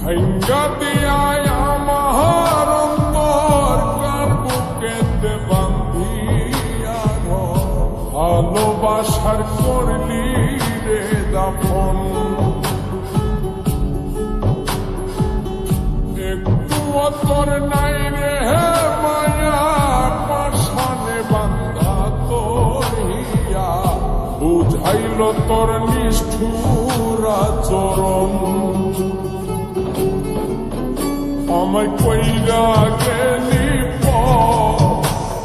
ভাঙ্গা দিয়ায় আমার অন্তর কার বুকেতে বান্ধিয়া ঘর, ভালোবাসার করলি রে দাফন। একটুও তোর নাই রে মায়া, পাশানে বান্ধা তোর হিয়া, বুঝাইল তোর নিষ্ঠুর আচরণ। আমায় কইরা গেলি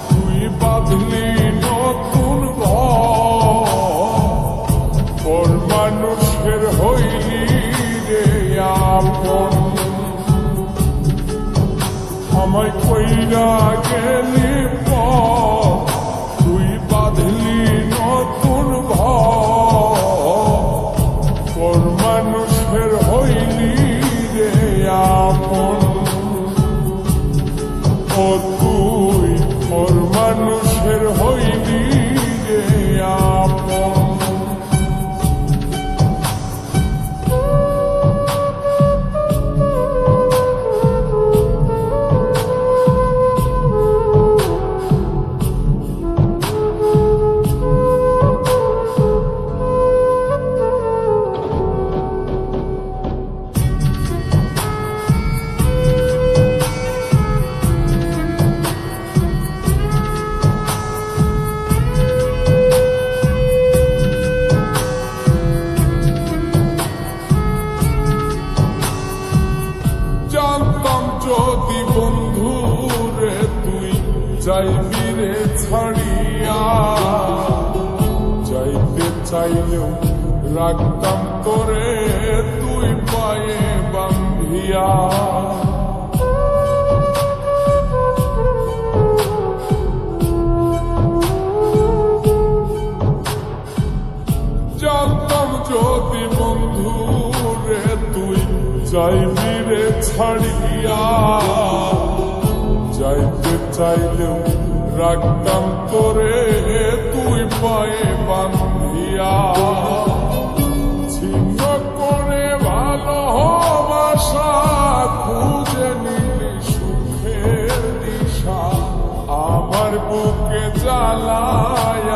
তুই বাঁধলি নতুন ঘর, মানুষের হইলি রে আপন। আমায় কইরা গেলি তুই বাঁধলি নতুন ঘর, মানুষের হইলি রে আপন। ও তুই ওর মানুষের হইলি রে আপন। জানতাম যদি বন্ধু রে তুই যাইবি রে ছাড়িয়া, যাইতে চাইলেও রাখতাম তোরে তুই পায়ে বান্ধিয়া। জানতাম যদি বন্ধু রে তুই যাইবি রে ছাড়িয়া, যাইতে চাইলেও রাখতাম তোরে তুই পায়ে বান্ধিয়া। ছিন্ন করে ভালোবাসা খুঁজে নিলি সুখের দিশা, আমার বুকে জ্বালায়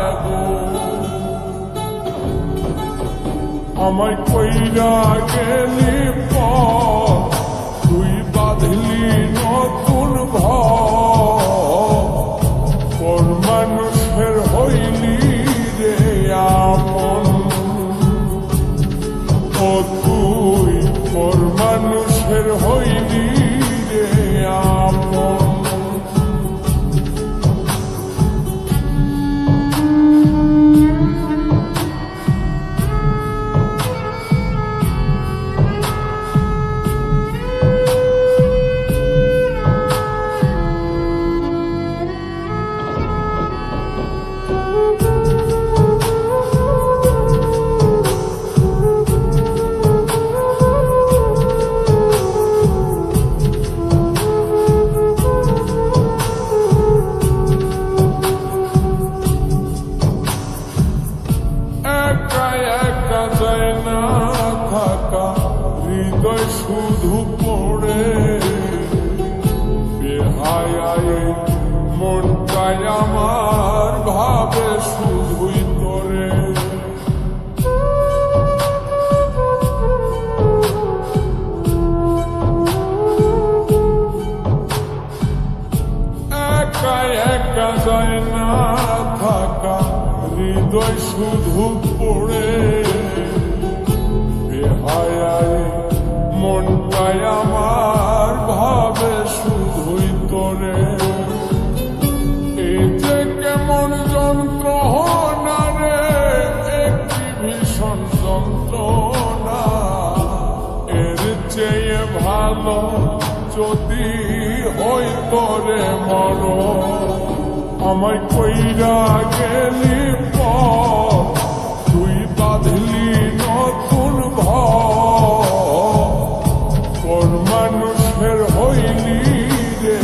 আগুন। আমায় কইরা গেলি তুই বাঁধলি নতুন ঘর, মানুষের হইলি রে আপন। ও তুই ওর মানুষের হইলি রে আপন। যায় না থাকা হৃদয় শুধু পড়ে, বেহায় মনটাই আমার ভাবে শুধুই তোরে। একা একা যায় না থাকা হৃদয় শুধু পড়ে, বেহায় মনটাই আমার ভাবে শুধুই তোরে। এই যে কেমন যন্ত্রণা রে, একটি ভীষণ যন্ত্রণা, এর চেয়ে ভালো যদি হই তোরে মরণ। আমায় কইরা গেলি তুই বাঁধলি নতুন ঘর, মানুষের হইলি রে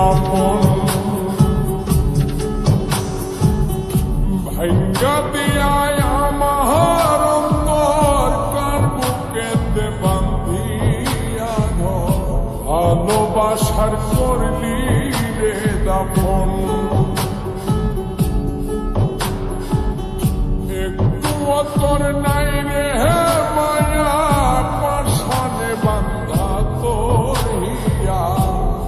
আপন। ভাঙ্গা দিয়ায় আমার অন্তর কার বুকেতে বান্ধিয়া ভালোবাসার করলি রে দাফন একটু তোর নাই রে মায়া পাশানে বান্ধা তোর হিয়া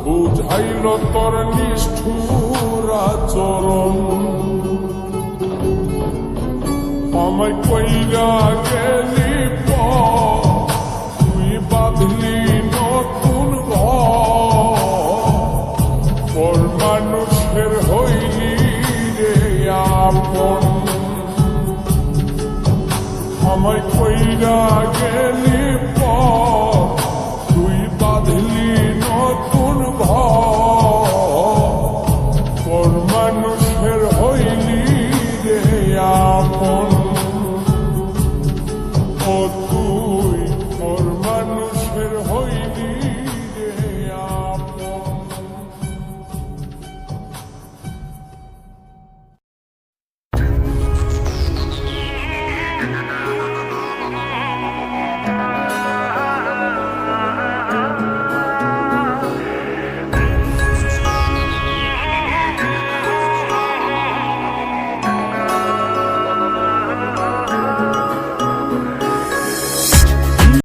বুঝাইল তোর নিষ্ঠুর আচরণ আমায় কইরা গেলি